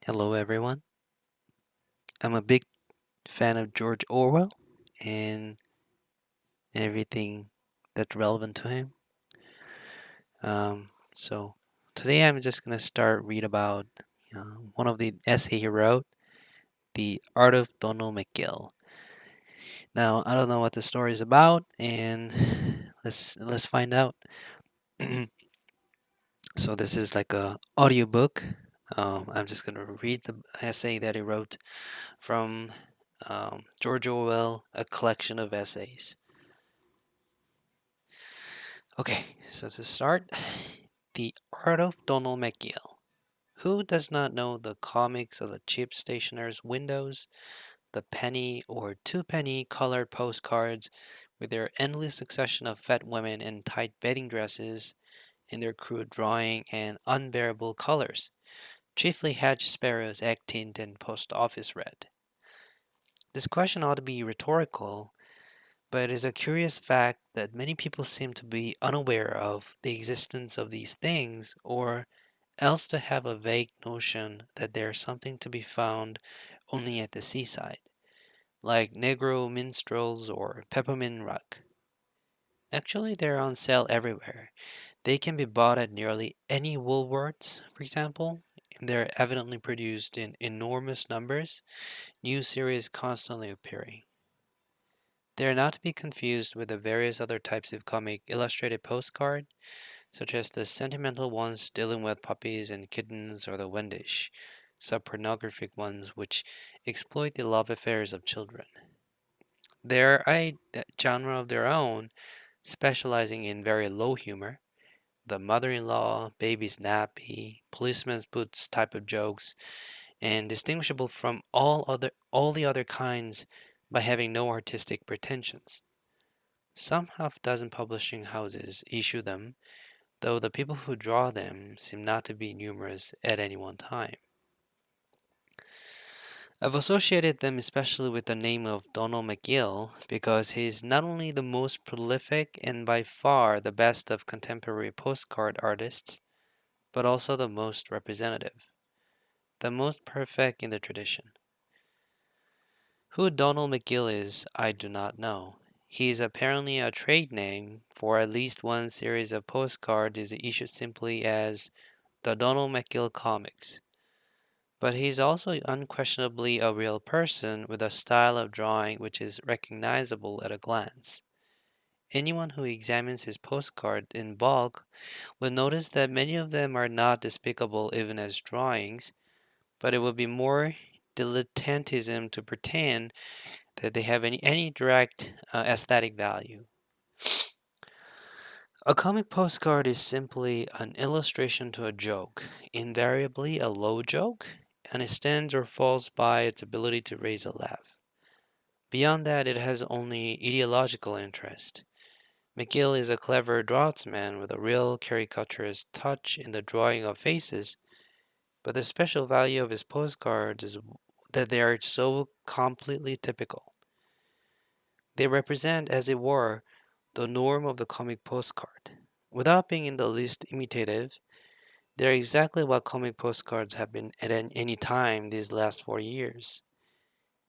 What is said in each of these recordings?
Hello, everyone. I'm a big fan of George Orwell and everything that's relevant to him. So today I'm just gonna start read about one of the essay he wrote, "The Art of Donald McGill." Now I don't know what the story is about, and let's find out. So this is like a audiobook. I'm just gonna read the essay that he wrote from George Orwell, a collection of essays. Okay, so to start, The Art of Donald McGill. Who does not know the comics of the cheap stationer's windows, the penny or two-penny colored postcards with their endless succession of fat women in tight bathing dresses and their crude drawing and unbearable colors, chiefly hedge sparrows, egg tint, and post office red? This question ought to be rhetorical, but it is a curious fact that many people seem to be unaware of the existence of these things, or else to have a vague notion that they are something to be found only at the seaside, like Negro minstrels or peppermint rug. Actually, they're on sale everywhere. They can be bought at nearly any Woolworths, for example, and they're evidently produced in enormous numbers, new series constantly appearing. They are not to be confused with the various other types of comic illustrated postcard, such as the sentimental ones dealing with puppies and kittens or the Wendish, sub-pornographic ones which exploit the love affairs of children. They're a genre of their own, specializing in very low humor, the mother-in-law, baby's nappy, policeman's boots type of jokes, and distinguishable from all the other kinds by having no artistic pretensions. Some half dozen publishing houses issue them, though the people who draw them seem not to be numerous at any one time. I've associated them especially with the name of Donald McGill because he is not only the most prolific and by far the best of contemporary postcard artists, but also the most representative, the most perfect in the tradition. Who Donald McGill is, I do not know. He is apparently a trade name, for at least one series of postcards is issued simply as the Donald McGill Comics. But he is also unquestionably a real person with a style of drawing which is recognizable at a glance. Anyone who examines his postcard in bulk will notice that many of them are not despicable even as drawings, but it would be more dilettantism to pretend that they have any direct aesthetic value. A comic postcard is simply an illustration to a joke, invariably a low joke, and it stands or falls by its ability to raise a laugh. Beyond that, it has only ideological interest. McGill is a clever draughtsman with a real caricaturist touch in the drawing of faces, but the special value of his postcards is that they are so completely typical. They represent, as it were, the norm of the comic postcard. Without being in the least imitative, they're exactly what comic postcards have been at any time these last 4 years,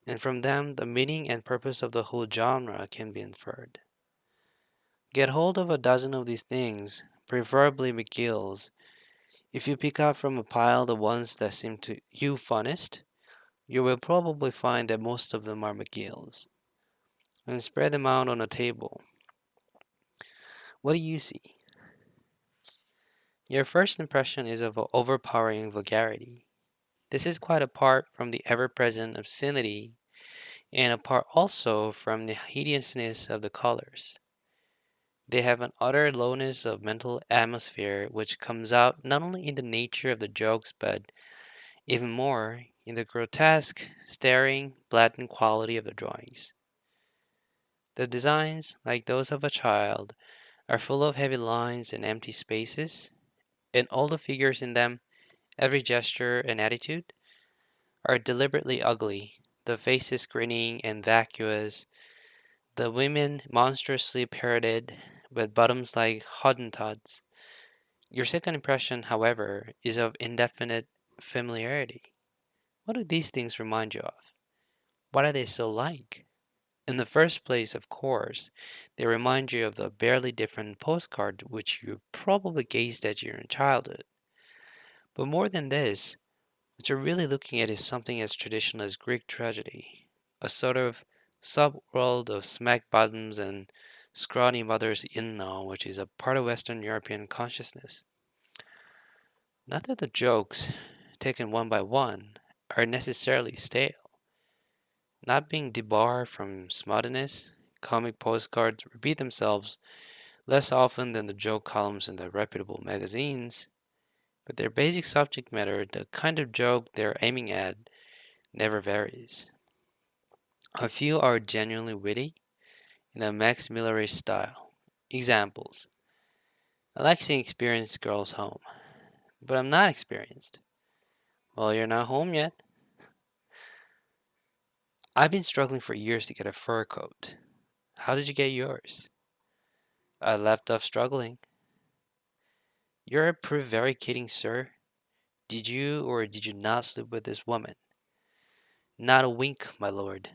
and from them the meaning and purpose of the whole genre can be inferred. Get hold of a dozen of these things, preferably McGill's. If you pick out from a pile the ones that seem to you funnest, you will probably find that most of them are McGill's. And spread them out on a table. What do you see? Your first impression is of overpowering vulgarity. This is quite apart from the ever-present obscenity, and apart also from the hideousness of the colors. They have an utter lowness of mental atmosphere which comes out not only in the nature of the jokes but even more in the grotesque, staring, blatant quality of the drawings. The designs, like those of a child, are full of heavy lines and empty spaces, and all the figures in them, every gesture and attitude, are deliberately ugly, the faces grinning and vacuous, the women monstrously parroted, with bottoms like Hottentots. Your second impression, however, is of indefinite familiarity. What do these things remind you of? What are they so like? In the first place, of course, they remind you of the barely different postcard which you probably gazed at during childhood. But more than this, what you're really looking at is something as traditional as Greek tragedy, a sort of subworld of smack bottoms and scrawny mothers-in-law, which is a part of Western European consciousness. Not that the jokes, taken one by one, are necessarily stale. Not being debarred from smuttiness, comic postcards repeat themselves less often than the joke columns in the reputable magazines, but their basic subject matter, the kind of joke they're aiming at, never varies. A few are genuinely witty in a Max Millerish style. Examples: I like seeing experienced girls home, but I'm not experienced. Well, you're not home yet. I've been struggling for years to get a fur coat. How did you get yours? I left off struggling. You're prevaricating, sir. Did you or did you not sleep with this woman? Not a wink, my lord.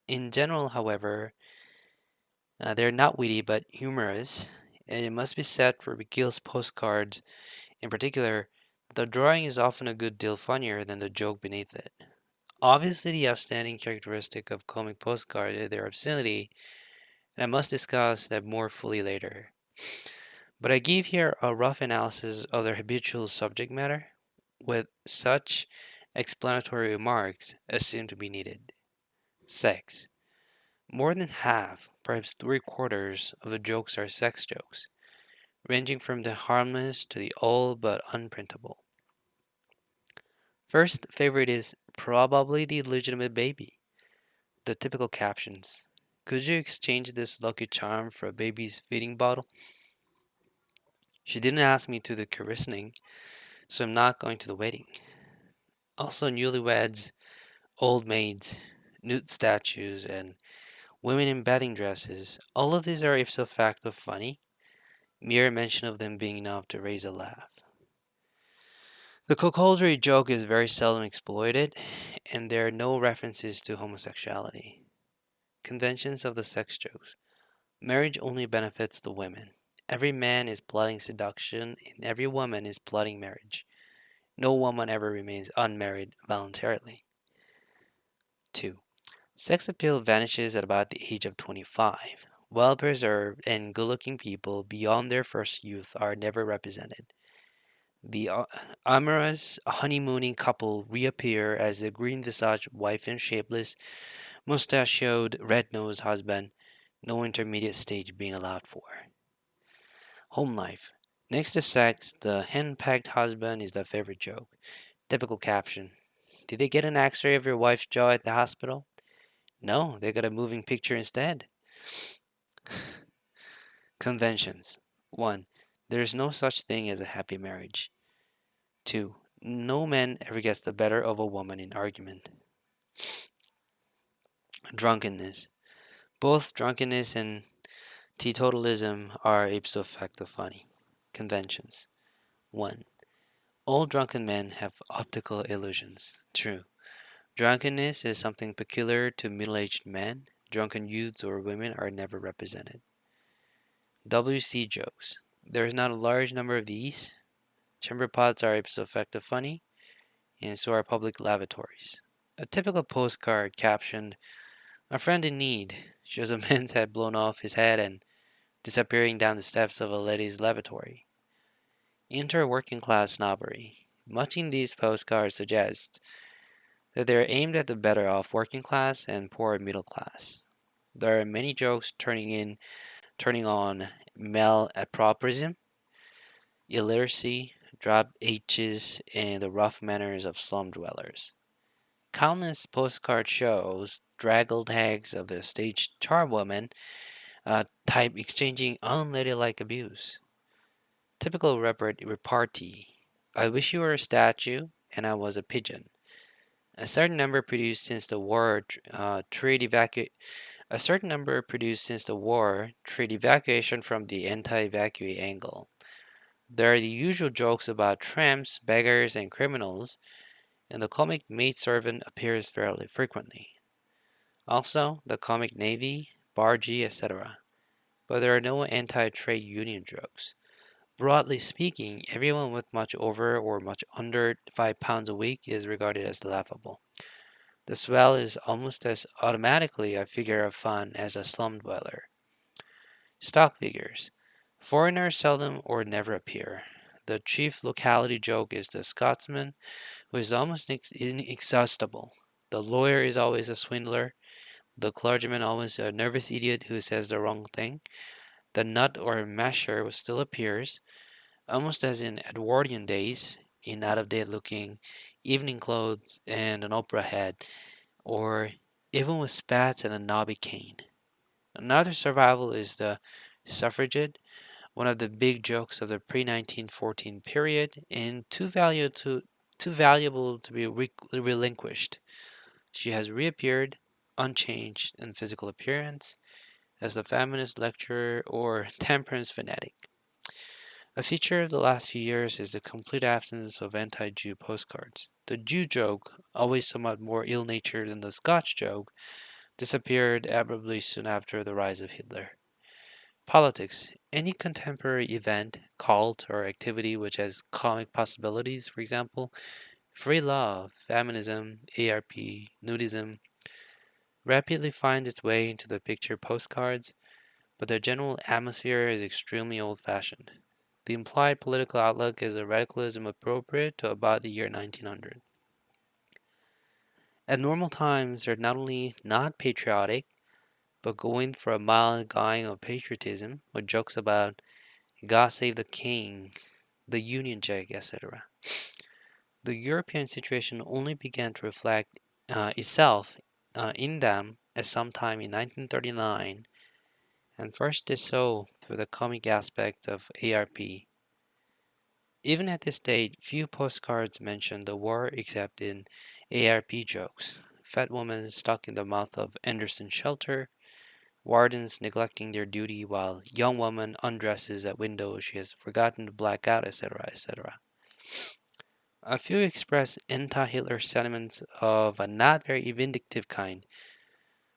In general, however, they're not witty but humorous, and it must be said for McGill's postcards in particular, the drawing is often a good deal funnier than the joke beneath it. Obviously, the outstanding characteristic of comic postcard is their obscenity, and I must discuss that more fully later. But I give here a rough analysis of their habitual subject matter, with such explanatory remarks as seem to be needed. Sex. More than half, perhaps three-quarters, of the jokes are sex jokes, ranging from the harmless to the old but unprintable. First favorite is probably the illegitimate baby. The typical captions. Could you exchange this lucky charm for a baby's feeding bottle? She didn't ask me to the christening, so I'm not going to the wedding. Also, newlyweds, old maids, nude statues, and women in bathing dresses. All of these are ipso facto funny, mere mention of them being enough to raise a laugh. The cuckoldry joke is very seldom exploited, and there are no references to homosexuality. Conventions of the sex jokes. Marriage only benefits the women. Every man is plotting seduction, and every woman is plotting marriage. No woman ever remains unmarried voluntarily. 2. Sex appeal vanishes at about the age of 25. Well preserved and good looking people beyond their first youth are never represented. The amorous honeymooning couple reappear as the green visaged wife and shapeless, mustachioed, red nosed husband, no intermediate stage being allowed for. Home life. Next to sex, the hen-pecked husband is the favorite joke. Typical caption. Did they get an x-ray of your wife's jaw at the hospital? No, they got a moving picture instead. Conventions. 1. There is no such thing as a happy marriage. 2. No man ever gets the better of a woman in argument. Drunkenness. Both drunkenness and teetotalism are ipso facto funny. Conventions. 1. All drunken men have optical illusions. True. Drunkenness is something peculiar to middle-aged men. Drunken youths or women are never represented. WC jokes. There is not a large number of these. Chamber pots are ipso facto funny, and so are public lavatories. A typical postcard captioned, "A friend in need," shows a man's head blown off his head and disappearing down the steps of a lady's lavatory. Enter working class snobbery. Much in these postcards suggests that they are aimed at the better off working class and poor middle class. There are many jokes turning on malapropism, illiteracy, dropped H's, and the rough manners of slum dwellers. Countless postcard shows draggled hags of the stage charwoman type exchanging unladylike abuse. Typical repartee. I wish you were a statue and I was a pigeon. A certain number produced since the war trade evacu- A certain number produced since the war trade evacuation from the anti-evacuee angle. There are the usual jokes about tramps, beggars, and criminals, and the comic maidservant appears fairly frequently. Also, the comic navy, bargee, etc. But there are no anti-trade union jokes. Broadly speaking, everyone with much over or much under 5 pounds a week is regarded as laughable. The swell is almost as automatically a figure of fun as a slum dweller. Stock figures. Foreigners seldom or never appear. The chief locality joke is the Scotsman, who is almost inexhaustible. The lawyer is always a swindler. The clergyman always a nervous idiot who says the wrong thing. The nut or masher still appears, almost as in Edwardian days, in out-of-date looking evening clothes and an opera hat, or even with spats and a knobby cane. Another survival is the suffragette, one of the big jokes of the pre-1914 period, and too valuable to be relinquished. She has reappeared, unchanged in physical appearance, as the feminist lecturer or temperance fanatic. A feature of the last few years is the complete absence of anti-Jew postcards. The Jew joke, always somewhat more ill-natured than the Scotch joke, disappeared abruptly soon after the rise of Hitler. Politics. Any contemporary event, cult, or activity which has comic possibilities, for example, free love, feminism, ARP, nudism, rapidly finds its way into the picture postcards, but their general atmosphere is extremely old-fashioned. The implied political outlook is a radicalism appropriate to about the year 1900. At normal times, they're not only not patriotic, but going for a mild guying of patriotism, with jokes about God save the king, the Union Jack, etc. The European situation only began to reflect itself in them at some time in 1939, and first did so through the comic aspect of ARP. Even at this date, few postcards mention the war except in ARP jokes. Fat women stuck in the mouth of Anderson shelter, wardens neglecting their duty while young woman undresses at window she has forgotten to black out, etc., etc. A few express anti-Hitler sentiments of a not very vindictive kind.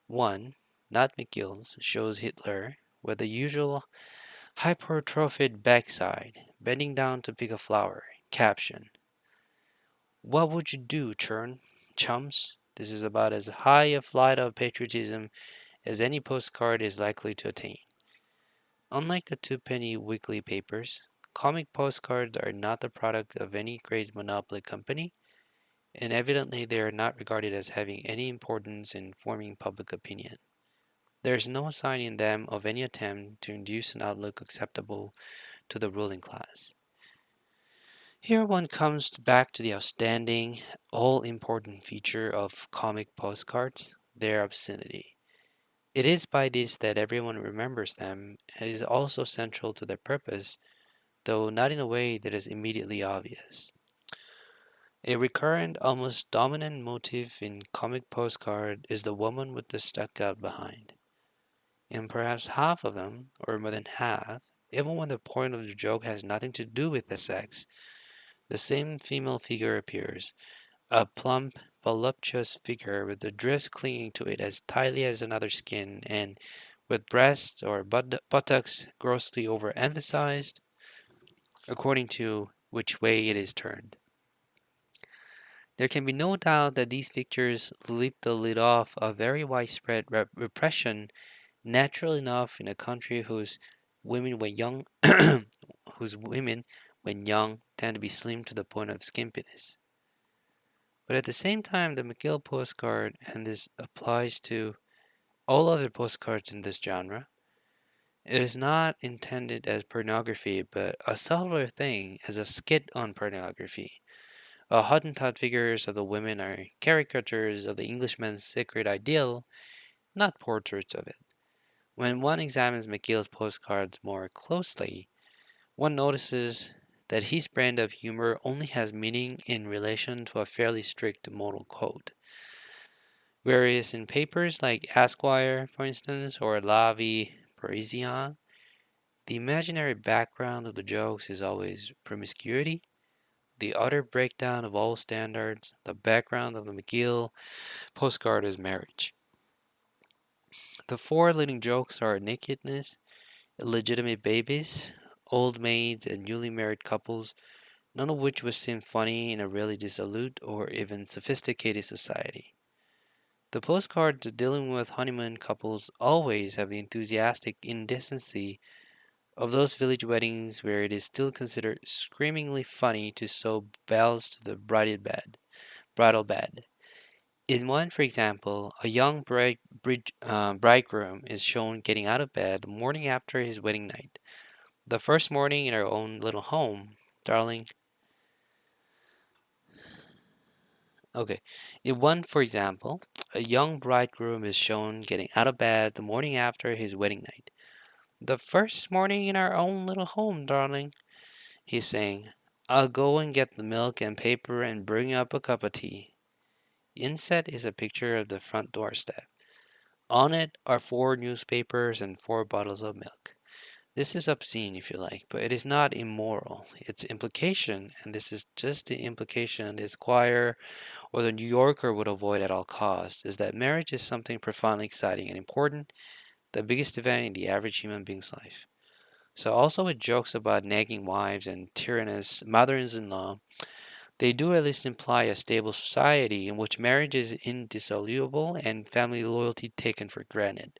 One, not McGill's, shows Hitler with the usual hypertrophied backside, bending down to pick a flower. Caption: What would you do, chums? This is about as high a flight of patriotism as any postcard is likely to attain. Unlike the two-penny weekly papers, comic postcards are not the product of any great monopoly company, and evidently they are not regarded as having any importance in forming public opinion. There is no sign in them of any attempt to induce an outlook acceptable to the ruling class. Here one comes back to the outstanding, all-important feature of comic postcards, their obscenity. It is by this that everyone remembers them, and it is also central to their purpose, though not in a way that is immediately obvious. A recurrent, almost dominant motif in comic postcard is the woman with the stuck out behind. In perhaps half of them, or more than half, even when the point of the joke has nothing to do with the sex, the same female figure appears, a plump, voluptuous figure with the dress clinging to it as tightly as another skin, and with breasts or buttocks grossly overemphasized, according to which way it is turned. There can be no doubt that these pictures lift the lid off a very widespread repression, natural enough in a country women when young, whose women when young tend to be slim to the point of skimpiness. But at the same time, the McGill postcard, and this applies to all other postcards in this genre, it is not intended as pornography, but a subtler thing, as a skit on pornography. Hottentot figures of the women are caricatures of the Englishman's sacred ideal, not portraits of it. When one examines McGill's postcards more closely, one notices that his brand of humor only has meaning in relation to a fairly strict moral code. Whereas in papers like Esquire, for instance, or La Vie Parisienne, the imaginary background of the jokes is always promiscuity, The utter breakdown of all standards, the background of the McGill postcard is marriage. The four leading jokes are nakedness, illegitimate babies, old maids, and newly married couples, none of which would seem funny in a really dissolute or even sophisticated society. The postcards dealing with honeymoon couples always have the enthusiastic indecency of those village weddings where it is still considered screamingly funny to sew bells to the bridal bed. In one, for example, a young bridegroom is shown getting out of bed the morning after his wedding night. The first morning in our own little home, darling. Okay. In one, for example, a young bridegroom is shown getting out of bed the morning after his wedding night. The first morning in our own little home, darling, he's saying. I'll go and get the milk and paper and bring up a cup of tea. Inset is a picture of the front doorstep. On it are four newspapers and four bottles of milk. This is obscene, if you like, but it is not immoral. Its implication, and this is just the implication the Esquire or the New Yorker would avoid at all costs, is that marriage is something profoundly exciting and important, the biggest event in the average human being's life. So, also with jokes about nagging wives and tyrannous mothers in law, they do at least imply a stable society in which marriage is indissoluble and family loyalty taken for granted.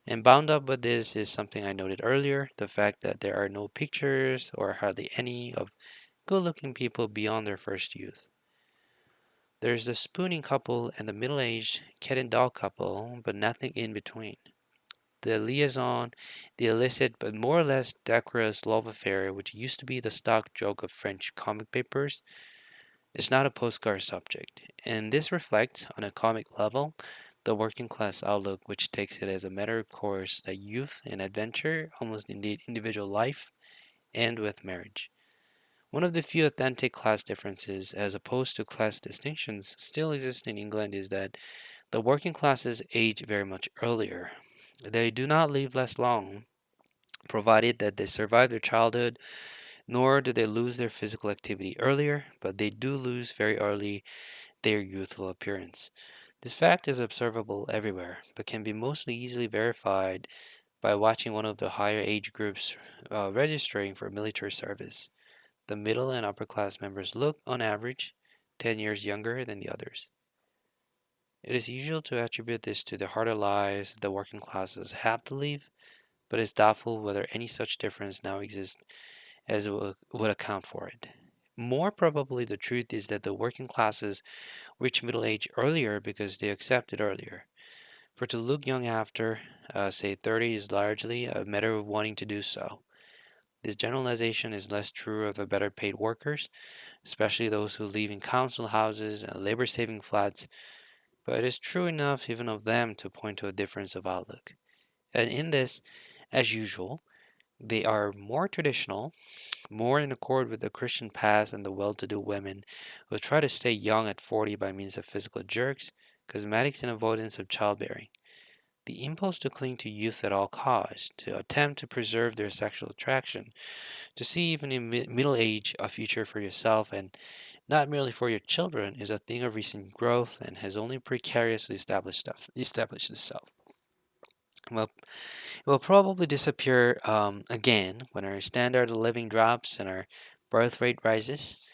And bound up with this is something I noted earlier, the fact that there are no pictures or hardly any of good looking people beyond their first youth. There's the spooning couple and the middle aged cat and dog couple, but nothing in between. The liaison, the illicit but more or less decorous love affair, which used to be the stock joke of French comic papers, is not a postcard subject, and this reflects, on a comic level, the working class outlook which takes it as a matter of course that youth and adventure, almost indeed individual life, end with marriage. One of the few authentic class differences, as opposed to class distinctions, still exist in England is that the working classes age very much earlier. They do not live less long, provided that they survive their childhood, nor do they lose their physical activity earlier, but they do lose very early their youthful appearance. This fact is observable everywhere, but can be mostly easily verified by watching one of the higher age groups registering for military service. The middle and upper class members look, on average, 10 years younger than the others. It is usual to attribute this to the harder lives the working classes have to live, but it's doubtful whether any such difference now exists as would account for it. More probably, the truth is that the working classes reach middle age earlier because they accept it earlier. For to look young after, say, 30 is largely a matter of wanting to do so. This generalization is less true of the better paid workers, especially those who live in council houses and labor saving flats, but it is true enough even of them to point to a difference of outlook. And in this, as usual, they are more traditional, more in accord with the Christian past than the well to do women who try to stay young at 40 by means of physical jerks, cosmetics, and avoidance of childbearing. The impulse to cling to youth at all costs, to attempt to preserve their sexual attraction, to see even in middle age a future for yourself and not merely for your children, is a thing of recent growth and has only precariously established itself. Well, it will probably disappear again when our standard of living drops and our birth rate rises.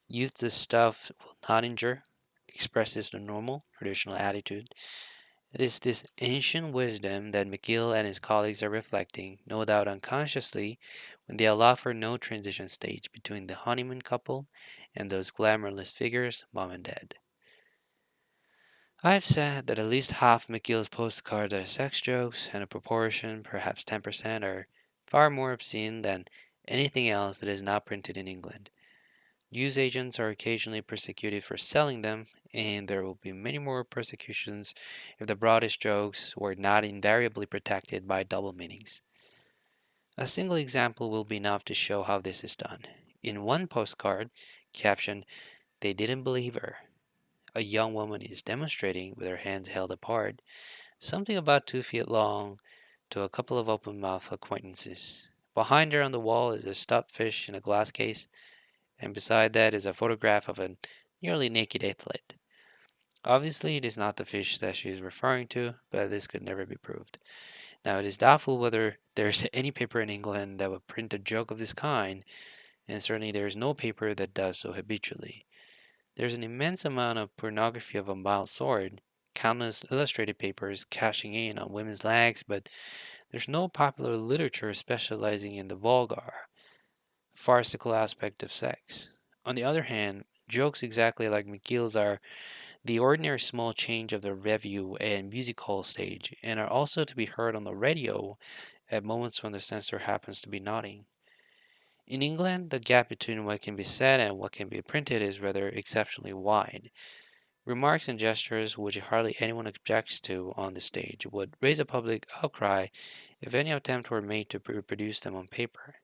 Youth, this stuff will not endure, expresses the normal, traditional attitude. It is this ancient wisdom that McGill and his colleagues are reflecting, no doubt unconsciously, when they allow for no transition stage between the honeymoon couple and those glamourless figures, mom and dad. I've said that at least half McGill's postcards are sex jokes, and a proportion, perhaps 10%, are far more obscene than anything else that is not printed in England. Newsagents are occasionally persecuted for selling them, and there will be many more persecutions if the broadest jokes were not invariably protected by double meanings. A single example will be enough to show how this is done. In one postcard, captioned, "They didn't believe her," a young woman is demonstrating, with her hands held apart, something about 2 feet long, to a couple of open mouthed acquaintances. Behind her on the wall is a stuffed fish in a glass case, and beside that is a photograph of a nearly naked athlete. Obviously, it is not the fish that she is referring to, but this could never be proved. Now, it is doubtful whether there's any paper in England that would print a joke of this kind, and certainly there is no paper that does so habitually. There's an immense amount of pornography of a mild sort, countless illustrated papers cashing in on women's legs, but there's no popular literature specializing in the vulgar, farcical aspect of sex. On the other hand, jokes exactly like McGill's are the ordinary small change of the revue and music hall stage, and are also to be heard on the radio at moments when the censor happens to be nodding. In England, the gap between what can be said and what can be printed is rather exceptionally wide. Remarks and gestures which hardly anyone objects to on the stage would raise a public outcry if any attempt were made to reproduce them on paper.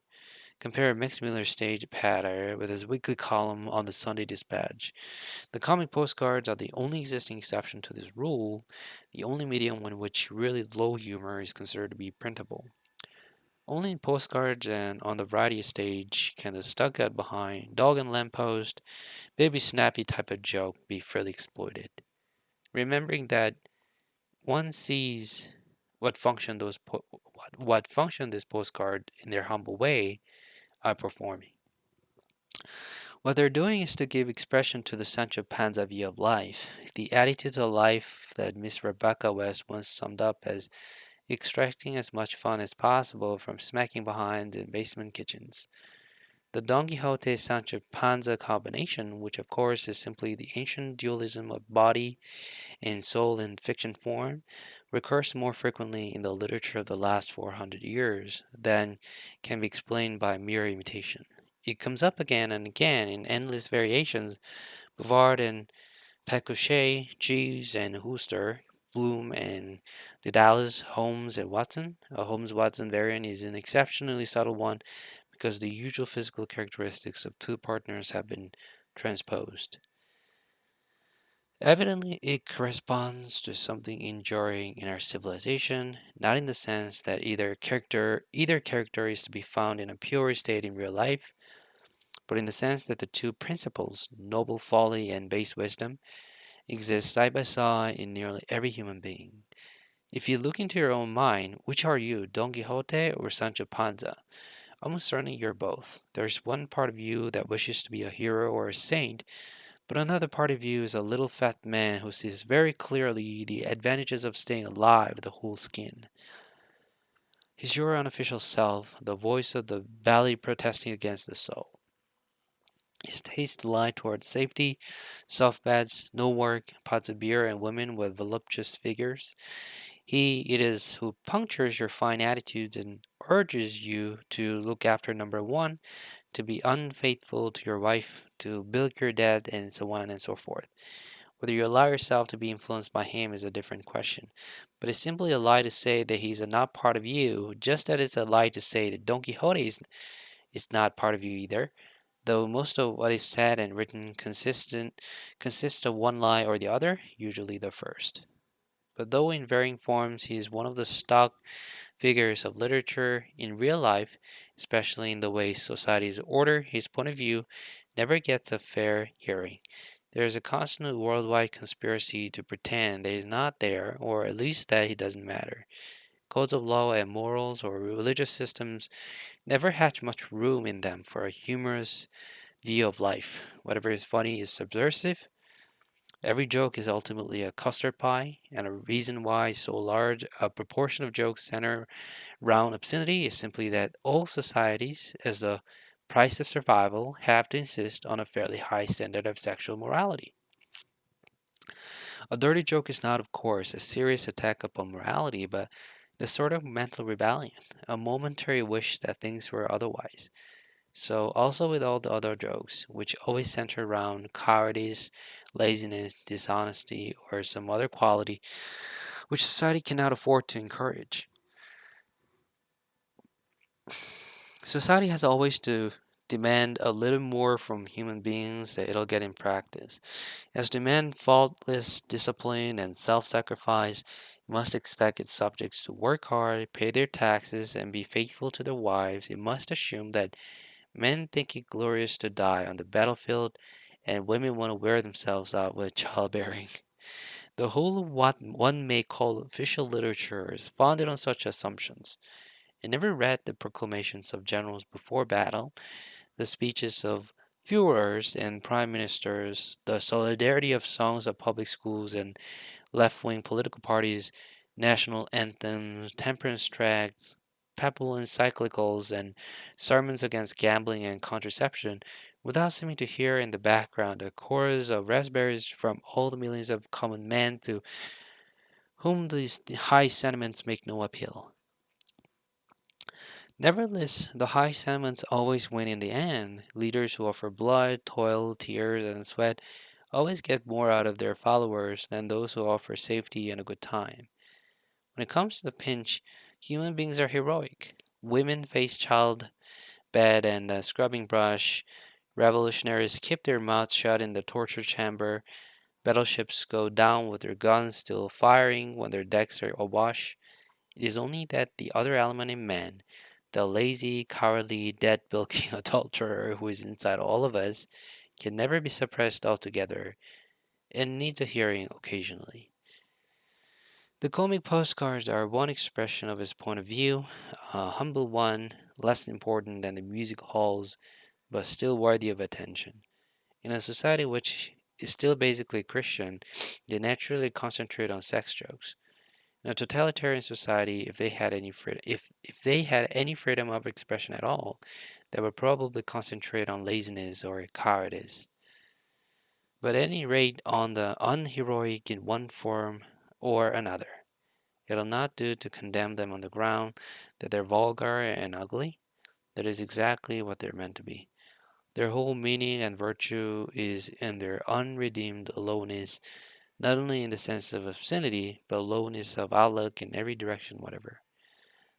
Compare Max Miller's stage patter with his weekly column on the Sunday Dispatch. The comic postcards are the only existing exception to this rule, the only medium in which really low humor is considered to be printable. Only in postcards and on the variety stage can the stuck out behind, dog and lamppost, baby snappy type of joke be freely exploited. Remembering that one sees what function this postcard in their humble way are performing. What they're doing is to give expression to the Sancho Panza view of life, the attitude to life that Miss Rebecca West once summed up as extracting as much fun as possible from smacking behind in basement kitchens. The Don Quixote Sancho Panza combination, which of course is simply the ancient dualism of body and soul in fiction form, recurs more frequently in the literature of the last 400 years than can be explained by mere imitation. It comes up again and again in endless variations. Bouvard and Pécuchet, Jeeves and Hooster, Bloom and Dedalus, Holmes and Watson. A Holmes-Watson variant is an exceptionally subtle one because the usual physical characteristics of two partners have been transposed. Evidently, it corresponds to something enduring in our civilization, not in the sense that either character is to be found in a pure state in real life, but in the sense that the two principles, noble folly and base wisdom, exist side by side in nearly every human being. If you look into your own mind, which are you, Don Quixote or Sancho Panza? Almost certainly you're both. There's one part of you that wishes to be a hero or a saint, but another part of you is a little fat man who sees very clearly the advantages of staying alive with a whole skin. He's your unofficial self, the voice of the valley protesting against the soul. His tastes lie towards safety, soft beds, no work, pots of beer, and women with voluptuous figures. He it is who punctures your fine attitudes and urges you to look after number one, to be unfaithful to your wife, to bilk your debt, and so on and so forth. Whether you allow yourself to be influenced by him is a different question. But it's simply a lie to say that he's not part of you, just as it's a lie to say that Don Quixote is not part of you either, though most of what is said and written consists of one lie or the other, usually the first. But though in varying forms he is one of the stock figures of literature, in real life, especially in the way society is ordered, his point of view never gets a fair hearing. There is a constant worldwide conspiracy to pretend that he is not there, or at least that he doesn't matter. Codes of law and morals or religious systems never hatch much room in them for a humorous view of life. Whatever is funny is subversive. Every joke is ultimately a custard pie, and a reason why so large a proportion of jokes center around obscenity is simply that all societies, as the price of survival, have to insist on a fairly high standard of sexual morality. A dirty joke is not, of course, a serious attack upon morality, but a sort of mental rebellion, a momentary wish that things were otherwise. So also with all the other jokes, which always center around cowardice, laziness, dishonesty, or some other quality which society cannot afford to encourage. Society has always to demand a little more from human beings that it'll get in practice. As demand faultless discipline and self-sacrifice, it must expect its subjects to work hard, pay their taxes, and be faithful to their wives. It must assume that Men think it glorious to die on the battlefield, and women want to wear themselves out with childbearing. The whole of what one may call official literature is founded on such assumptions. I never read the proclamations of generals before battle, the speeches of Führers and prime ministers, the solidarity of songs of public schools and left wing political parties, national anthems, temperance tracts, papal encyclicals, and sermons against gambling and contraception, without seeming to hear in the background a chorus of raspberries from all the millions of common men to whom these high sentiments make no appeal. Nevertheless, the high sentiments always win in the end. Leaders who offer blood, toil, tears, and sweat always get more out of their followers than those who offer safety and a good time. When it comes to the pinch, human beings are heroic. Women face childbed and a scrubbing brush. Revolutionaries keep their mouths shut in the torture chamber. Battleships go down with their guns still firing when their decks are awash. It is only that the other element in man, the lazy, cowardly, dead bilking adulterer who is inside all of us, can never be suppressed altogether and needs a hearing occasionally. The comic postcards are one expression of his point of view, a humble one, less important than the music halls, but still worthy of attention. In a society which is still basically Christian, they naturally concentrate on sex jokes. In a totalitarian society, if they had any freedom, if they had any freedom of expression at all, they would probably concentrate on laziness or cowardice. But at any rate, on the unheroic in one form or another. It'll not do to condemn them on the ground that they're vulgar and ugly. That is exactly what they're meant to be. Their whole meaning and virtue is in their unredeemed aloneness, not only in the sense of obscenity, but aloneness of outlook in every direction whatever.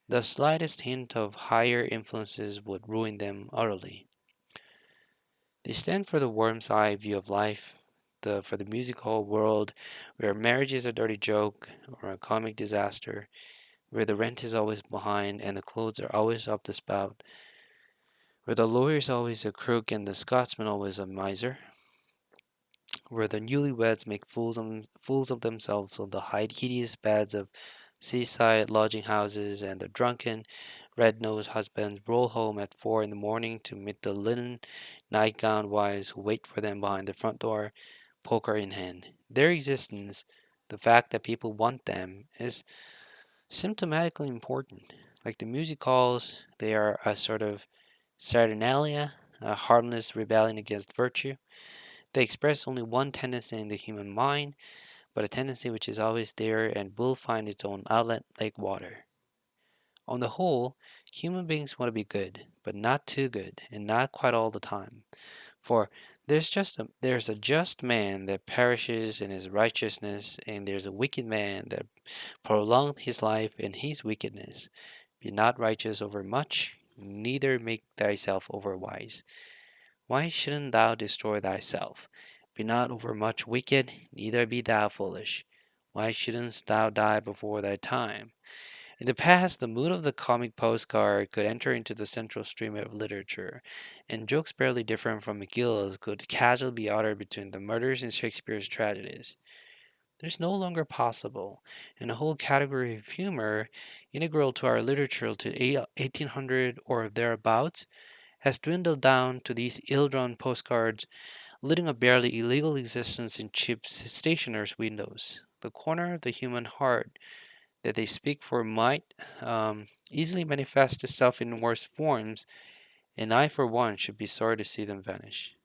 The slightest hint of higher influences would ruin them utterly. They stand for the worm's eye view of life, for the music hall world where marriage is a dirty joke or a comic disaster, where the rent is always behind and the clothes are always up the spout, where the lawyer is always a crook and the Scotsman always a miser, where the newlyweds make fools of themselves on the hideous beds of seaside lodging houses, and the drunken, red-nosed husbands roll home at 4 in the morning to meet the linen nightgowned wives who wait for them behind the front door, poker in hand. Their existence, the fact that people want them, is symptomatically important. Like the music halls, they are a sort of Saturnalia, a harmless rebellion against virtue. They express only one tendency in the human mind, but a tendency which is always there and will find its own outlet like water. On the whole, human beings want to be good, but not too good, and not quite all the time. For there's a just man that perishes in his righteousness, and there's a wicked man that prolonged his life in his wickedness. Be not righteous over much, neither make thyself over wise. Why shouldn't thou destroy thyself? Be not overmuch wicked, neither be thou foolish. Why shouldn't thou die before thy time? In the past, the mood of the comic postcard could enter into the central stream of literature, and jokes barely different from McGill's could casually be uttered between the murders in Shakespeare's tragedies. This no longer possible, and a whole category of humor, integral to our literature till 1800 or thereabouts, has dwindled down to these ill-drawn postcards, leading a barely illegal existence in cheap stationers' windows. The corner of the human heart that they speak for might easily manifest itself in worse forms, and I, for one, should be sorry to see them vanish.